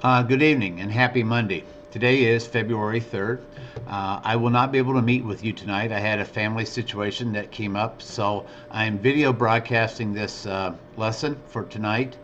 Good evening and happy Monday. Today is February 3rd. I will not be able to meet with you tonight. I had a family situation that came up, so I'm video broadcasting this lesson for tonight.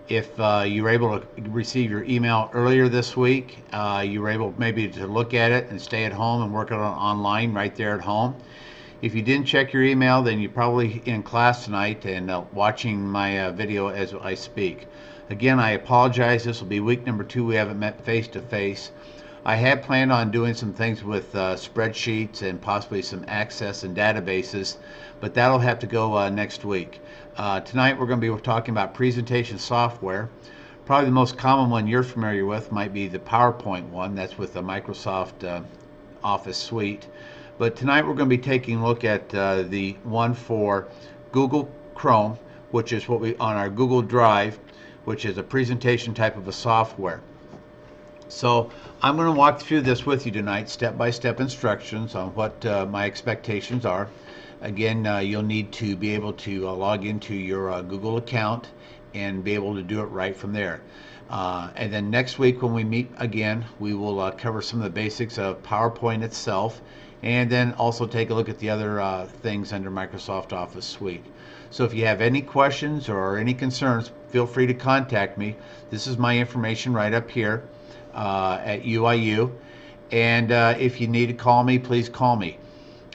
If you were able to receive your email earlier this week, you were able maybe to look at it and stay at home and work it on online right there at home. If you didn't check your email, then you're probably in class tonight and watching my video as I speak. Again, I apologize. This will be week number 2. We haven't met face to face. I had planned on doing some things with spreadsheets and possibly some access and databases, but that'll have to go next week. Tonight we're going to be talking about presentation software. Probably the most common one you're familiar with might be the PowerPoint one. That's with the Microsoft Office suite. But tonight we're going to be taking a look at the one for Google Chrome, which is what we on our Google Drive, which is a presentation type of a software. So I'm going to walk through this with you tonight, step-by-step instructions on what my expectations are. Again, you'll need to be able to log into your Google account and be able to do it right from there. And then next week when we meet again, we will cover some of the basics of PowerPoint itself, and then also take a look at the other things under Microsoft Office Suite. So if you have any questions or any concerns, feel free to contact me. This is my information right up here at UIU, and if you need to call me, please call me.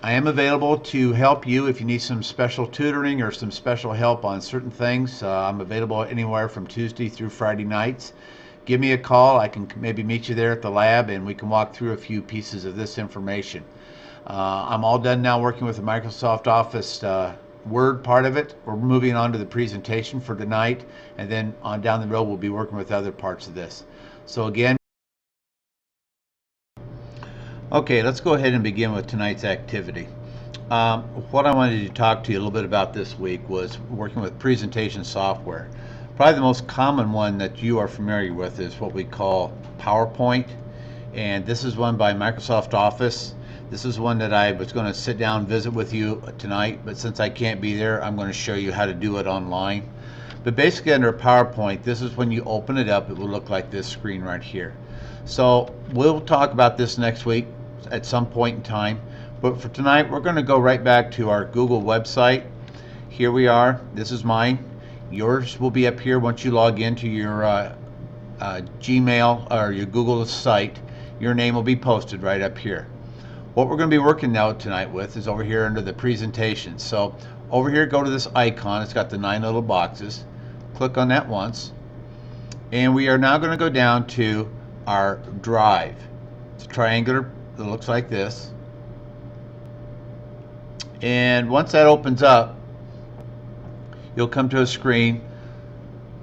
I am available to help you if you need some special tutoring or some special help on certain things. I'm available anywhere from Tuesday through Friday nights. Give me a call. I can maybe meet you there at the lab and we can walk through a few pieces of this information. I'm all done now working with the Microsoft Office Word part of it. We're moving on to the presentation for tonight, and then on down the road we'll be working with other parts of this. So again, okay, let's go ahead and begin with tonight's activity. What I wanted to talk to you a little bit about this week was working with presentation software. Probably the most common one that you are familiar with is what we call PowerPoint, and this is one by Microsoft Office. This is one that I was going to sit down and visit with you tonight, but since I can't be there, I'm going to show you how to do it online. But basically under PowerPoint, this is when you open it up, it will look like this screen right here. So we'll talk about this next week at some point in time, but for tonight we're going to go right back to our Google website. Here we are. This is mine. Yours will be up here once you log into your Gmail or your Google site. Your name will be posted right up here. What we're going to be working now tonight with is over here under the presentation. So over here, go to this icon. It's got the 9 little boxes. Click on that once, and we are now going to go down to our drive. It's a triangular that looks like this, and once that opens up, you'll come to a screen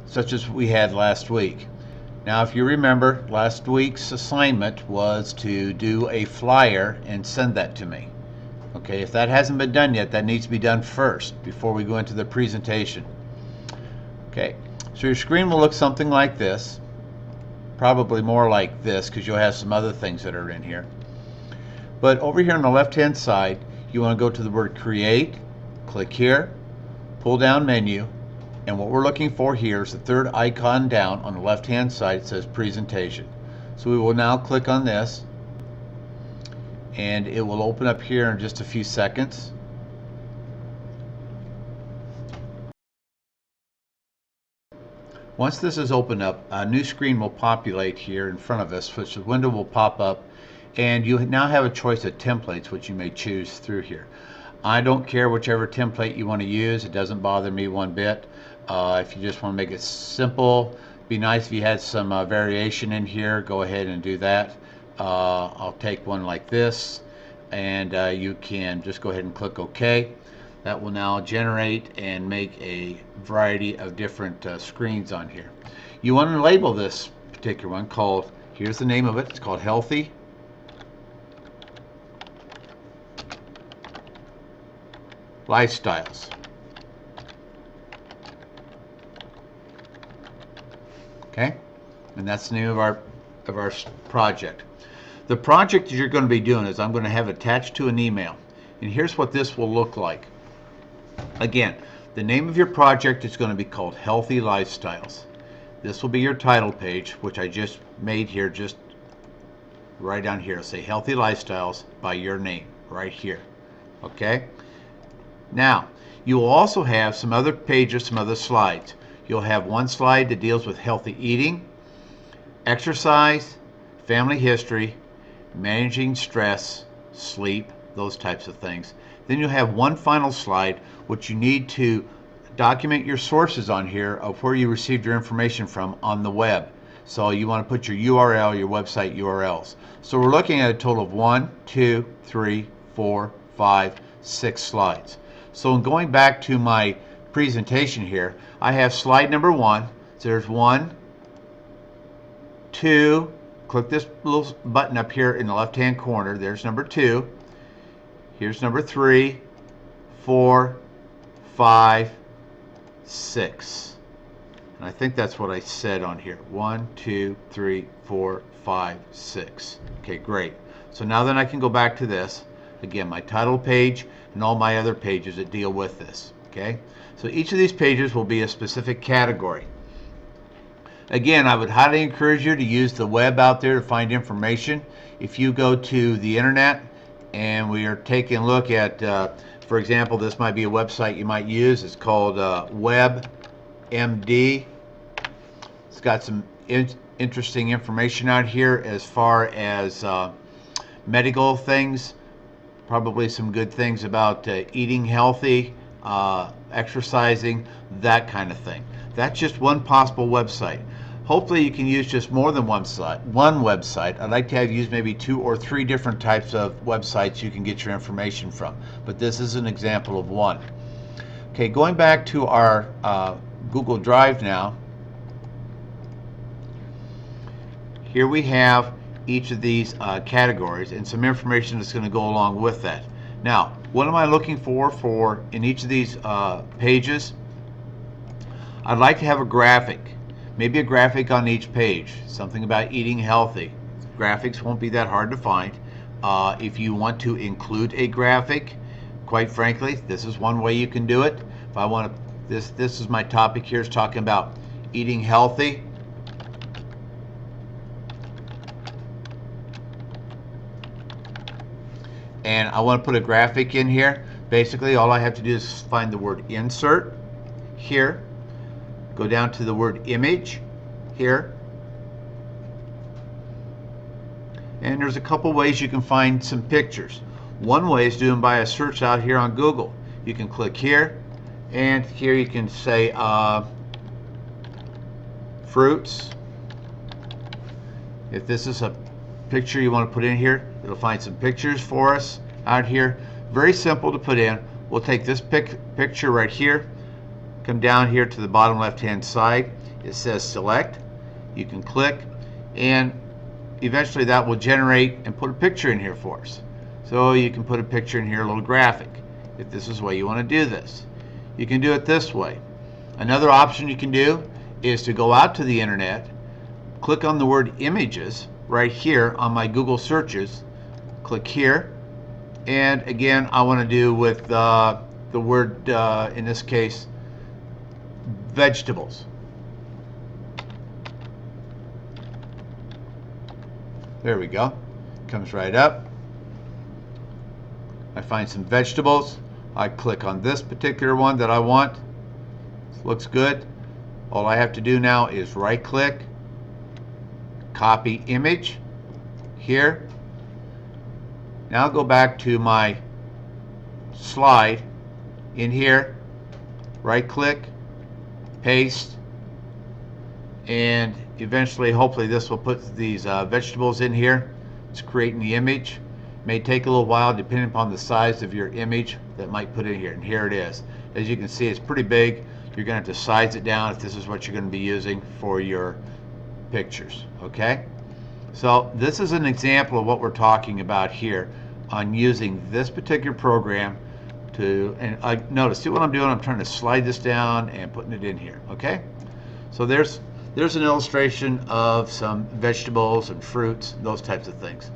such as we had last week. Now if you remember, last week's assignment was to do a flyer and send that to me. Okay, if that hasn't been done yet, that needs to be done first before we go into the presentation. Okay, so your screen will look something like this, probably more like this because you'll have some other things that are in here. But over here on the left hand side, you want to go to the word create, click here, pull down menu, and what we're looking for here is the third icon down on the left hand side. It says presentation. So we will now click on this, and it will open up here in just a few seconds. Once this is opened up, a new screen will populate here in front of us, which the window will pop up, and you now have a choice of templates which you may choose through here. I don't care whichever template you want to use. It doesn't bother me one bit. If you just want to make it simple, be nice if you had some variation in here, go ahead and do that. I'll take one like this, and you can just go ahead and click OK. That will now generate and make a variety of different screens on here. You want to label this particular one called, here's the name of it, it's called Healthy Lifestyles. Okay, and that's the name of our project. The project that you're going to be doing is I'm going to have attached to an email, and here's what this will look like. Again, the name of your project is going to be called Healthy Lifestyles. This will be your title page, which I just made here, just right down here. It'll say Healthy Lifestyles by your name, right here. Okay? Now, you will also have some other pages, some other slides. You'll have one slide that deals with healthy eating, exercise, family history, managing stress, sleep, those types of things. Then you'll have one final slide, which you need to document your sources on here of where you received your information from on the web. So you want to put your URL, your website URLs. So we're looking at a total of 1, 2, 3, 4, 5, 6 slides. So in going back to my presentation here, I have slide number 1. So there's 1, 2, click this little button up here in the left hand corner. There's number 2. Here's number 3, 4, 5, 6. And I think that's what I said on here. 1, 2, 3, 4, 5, 6. Okay, great. So now then I can go back to this. Again, my title page and all my other pages that deal with this. Okay, so each of these pages will be a specific category. Again, I would highly encourage you to use the web out there to find information. If you go to the internet and we are taking a look at, for example, this might be a website you might use. It's called WebMD. It's got some interesting information out here as far as medical things, probably some good things about eating healthy, exercising, that kind of thing. That's just one possible website. Hopefully you can use just more than one website. I'd like to have you use maybe 2 or 3 different types of websites you can get your information from, but this is an example of one. Okay, going back to our Google Drive now. Here we have each of these categories and some information that's going to go along with that. Now, what am I looking for in each of these pages? I'd like to have a graphic, maybe a graphic on each page, something about eating healthy. Graphics won't be that hard to find. If you want to include a graphic, quite frankly, this is one way you can do it. If I want to, this is my topic here, is talking about eating healthy. And I want to put a graphic in here. Basically, all I have to do is find the word insert here, go down to the word image here, and there's a couple ways you can find some pictures. One way is doing by a search out here on Google. You can click here, and here you can say fruits. If this is a picture you want to put in here, it'll find some pictures for us out here. Very simple to put in. We'll take this picture right here, come down here to the bottom left hand side. It says select. You can click, and eventually that will generate and put a picture in here for us. So you can put a picture in here, a little graphic, if this is the way you want to do this. You can do it this way. Another option you can do is to go out to the internet, click on the word images right here on my Google searches, click here, and again I want to do with the word, in this case, vegetables. There we go. Comes right up. I find some vegetables. I click on this particular one that I want. This looks good. All I have to do now is right click, copy image here. Now I'll go back to my slide in here, right click, paste, and eventually hopefully this will put these vegetables in here. It's creating the image. May take a little while depending upon the size of your image that might put in here, and here it is. As you can see, it's pretty big. You're going to have to size it down if this is what you're going to be using for your pictures. Okay, so this is an example of what we're talking about here on using this particular program to, and notice, see what I'm doing? I'm trying to slide this down and putting it in here. Okay, so there's an illustration of some vegetables and fruits, those types of things.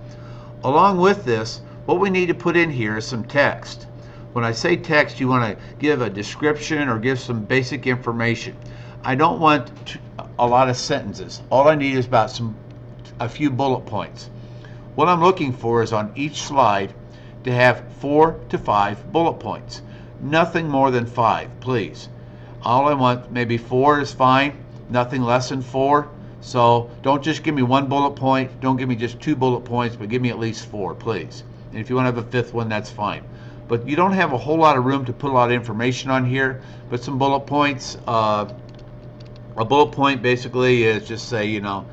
Along with this, what we need to put in here is some text. When I say text, you want to give a description or give some basic information. I don't want a lot of sentences. All I need is about a few bullet points. What I'm looking for is on each slide to have 4 to 5 bullet points. Nothing more than 5, please. All I want, maybe 4 is fine, nothing less than 4. So don't just give me 1 bullet point, don't give me just 2 bullet points, but give me at least 4, please. And if you want to have a 5th one, that's fine. But you don't have a whole lot of room to put a lot of information on here, but some bullet points. A bullet point basically is just say, you know,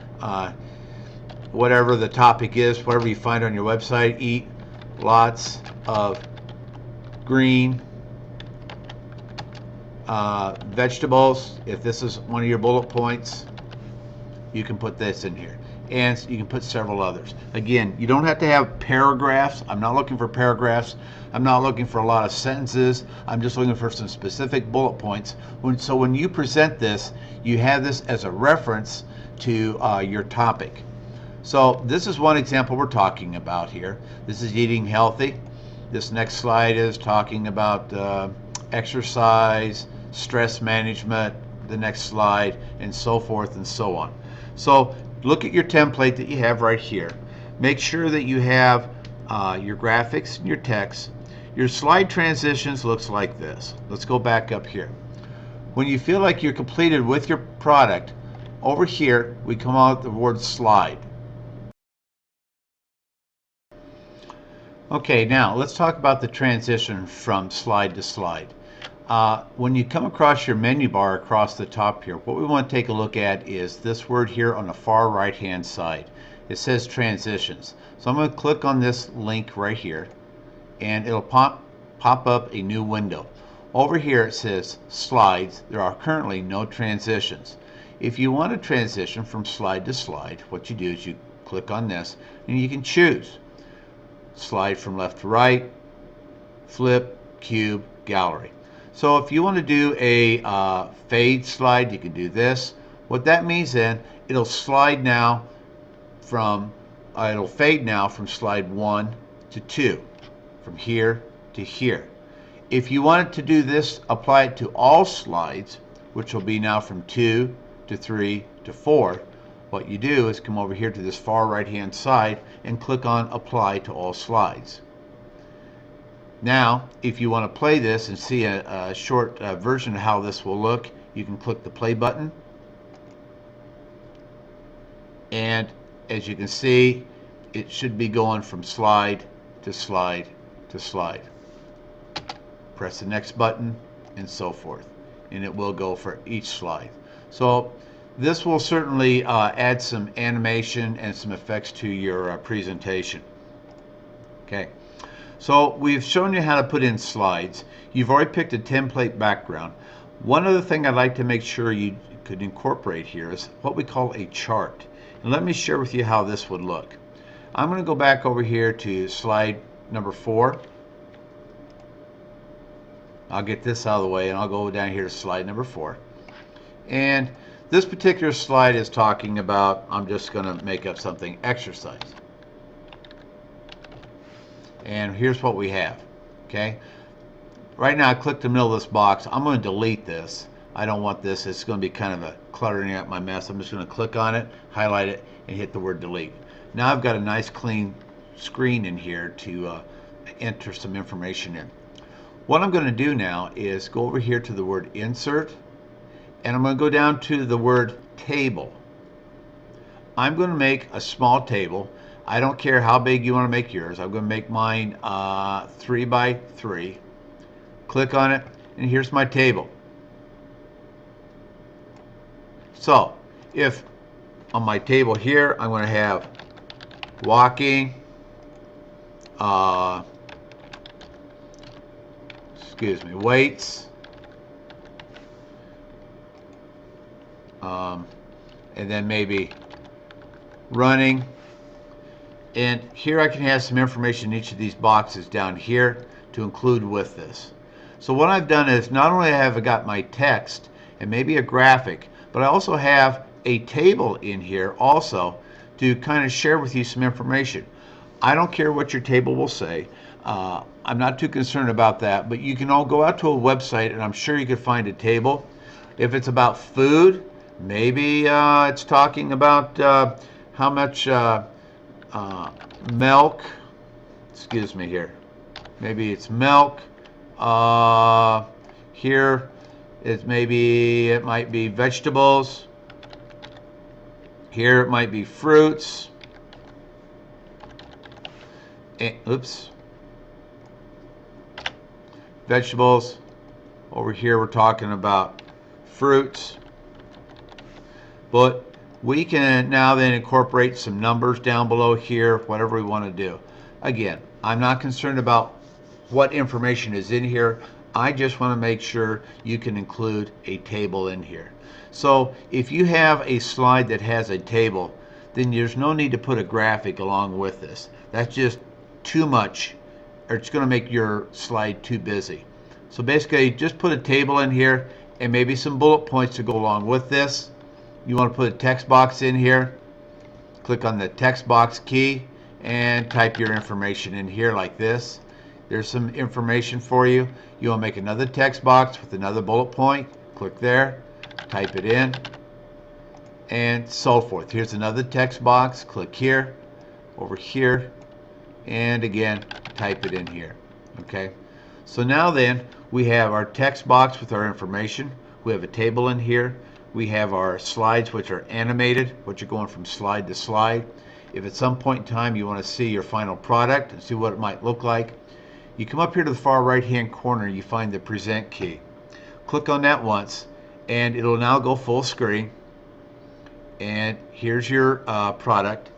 whatever the topic is, whatever you find on your website, eat lots of green vegetables. If this is one of your bullet points, you can put this in here, and you can put several others. Again, you don't have to have paragraphs. I'm not looking for paragraphs. I'm not looking for a lot of sentences. I'm just looking for some specific bullet points. So when you present this, you have this as a reference to your topic. So this is one example we're talking about here. This is eating healthy. This next slide is talking about exercise, stress management, the next slide, and so forth and so on. So look at your template that you have right here. Make sure that you have your graphics and your text. Your slide transitions looks like this. Let's go back up here. When you feel like you're completed with your product, over here we come out the word slide. Okay, now let's talk about the transition from slide to slide. When you come across your menu bar across the top here, what we want to take a look at is this word here on the far right hand side. It says transitions. So I'm going to click on this link right here, and it'll pop up a new window. Over here it says slides. There are currently no transitions. If you want to transition from slide to slide, what you do is you click on this and you can choose slide from left to right, flip, cube, gallery. So if you want to do a fade slide, you can do this. What that means then, it'll fade now from slide 1 to 2, from here to here. If you wanted to do this, apply it to all slides, which will be now from 2 to 3 to 4. What you do is come over here to this far right hand side and click on apply to all slides. Now, if you want to play this and see a short version of how this will look, you can click the play button. And as you can see, it should be going from slide to slide to slide. Press the next button and so forth. And it will go for each slide. So this will certainly add some animation and some effects to your presentation. Okay. So we've shown you how to put in slides. You've already picked a template background. One other thing I'd like to make sure you could incorporate here is what we call a chart. And let me share with you how this would look. I'm going to go back over here to slide number 4. I'll get this out of the way and I'll go down here to slide number 4. And this particular slide is talking about, I'm just going to make up something, exercise. And here's what we have. Okay, right now I clicked the middle of this box. I'm going to delete this. I don't want this. It's going to be kind of a cluttering up my mess. I'm just going to click on it, highlight it, and hit the word delete. Now I've got a nice clean screen in here to enter some information in. What I'm going to do now is go over here to the word insert, and I'm going to go down to the word table. I'm going to make a small table. I don't care how big you want to make yours. I'm going to make mine 3 by 3. Click on it, and here's my table. So if on my table here I'm going to have walking, weights, and then maybe running. And here I can have some information in each of these boxes down here to include with this. So what I've done is not only have I got my text and maybe a graphic, but I also have a table in here also to kind of share with you some information. I don't care what your table will say. I'm not too concerned about that, but you can all go out to a website and I'm sure you could find a table. If it's about food, Maybe it's talking about how much milk, excuse me here. Maybe it's milk. Uh, Here it might be vegetables. Here it might be fruits. Oops. Vegetables. Over here we're talking about fruits. But we can now then incorporate some numbers down below here, whatever we want to do. Again, I'm not concerned about what information is in here. I just want to make sure you can include a table in here. So if you have a slide that has a table, then there's no need to put a graphic along with this. That's just too much, or it's going to make your slide too busy. So basically, just put a table in here and maybe some bullet points to go along with this. You want to put a text box in here. Click on the text box key and type your information in here like this. There's some information for you. You want to make another text box with another bullet point. Click there, type it in, and so forth. Here's another text box. Click here, over here, and again, type it in here. Okay. So now then, we have our text box with our information. We have a table in here. We have our slides, which are animated, which are going from slide to slide. If at some point in time you want to see your final product and see what it might look like, you come up here to the far right hand corner, you find the present key. Click on that once and it'll now go full screen, and here's your product.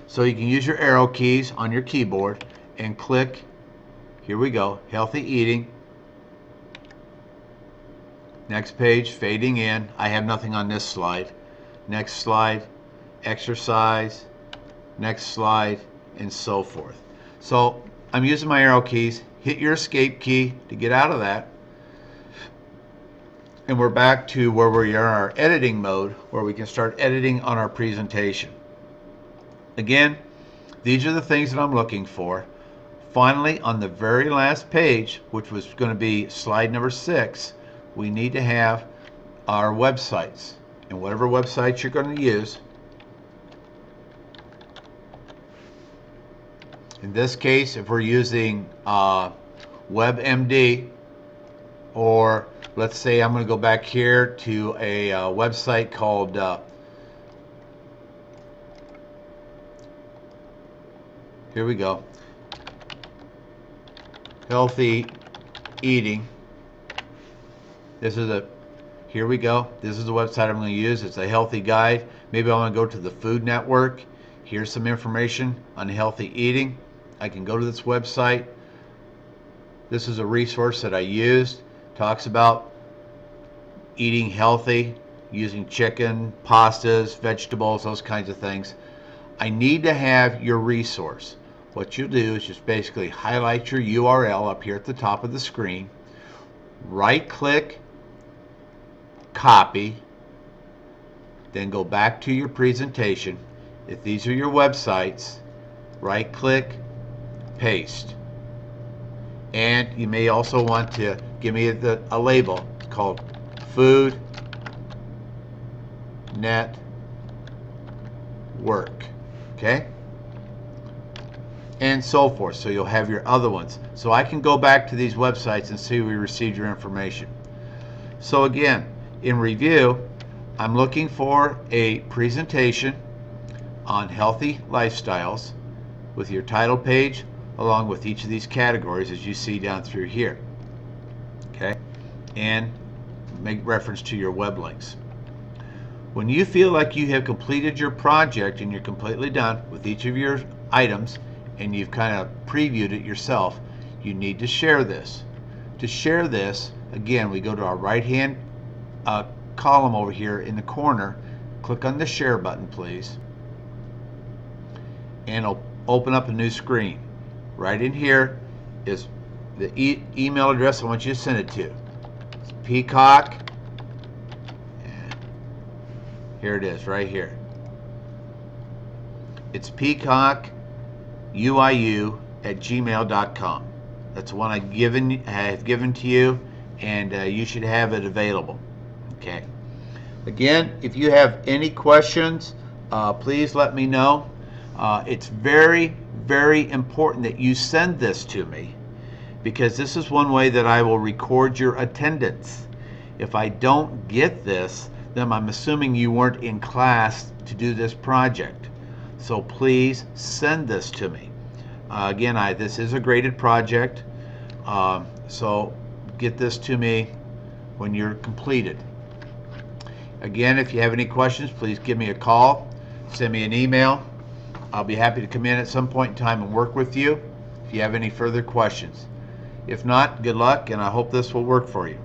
So you can use your arrow keys on your keyboard and click, here we go, healthy eating. Next page, fading in. I have nothing on this slide. Next slide, exercise. Next slide, and so forth. So I'm using my arrow keys. Hit your escape key to get out of that. And we're back to where we are in our editing mode, where we can start editing on our presentation. Again, these are the things that I'm looking for. Finally, on the very last page, which was going to be slide number 6, we need to have our websites. And whatever websites you're going to use, in this case, if we're using WebMD, or let's say I'm going to go back here to a website called here we go, healthy eating. Here we go. This is the website I'm going to use. It's a healthy guide. Maybe I want to go to the Food Network. Here's some information on healthy eating. I can go to this website. This is a resource that I used. Talks about eating healthy, using chicken, pastas, vegetables, those kinds of things. I need to have your resource. What you'll do is just basically highlight your URL up here at the top of the screen. Right-click, copy, then go back to your presentation. If these are your websites, right-click, paste. And you may also want to give me a label called Food Network. Okay? And so forth. So you'll have your other ones. So I can go back to these websites and see we received your information. So again, in review, I'm looking for a presentation on healthy lifestyles with your title page along with each of these categories as you see down through here. Okay? And make reference to your web links. When you feel like you have completed your project and you're completely done with each of your items and you've kind of previewed it yourself, you need to share this. To share this, again, we go to our right-hand column over here in the corner, click on the share button, please, and it'll open up a new screen. Right in here is the email address I want you to send it to. It's Peacock, and here it is right here. It's Peacock UIU@gmail.com. That's the one I have given to you, and you should have it available. Okay. Again, if you have any questions, please let me know. It's very, very important that you send this to me, because this is one way that I will record your attendance. If I don't get this, then I'm assuming you weren't in class to do this project. So please send this to me. Again, this is a graded project, so get this to me when you're completed. Again, if you have any questions, please give me a call, send me an email. I'll be happy to come in at some point in time and work with you if you have any further questions. If not, good luck, and I hope this will work for you.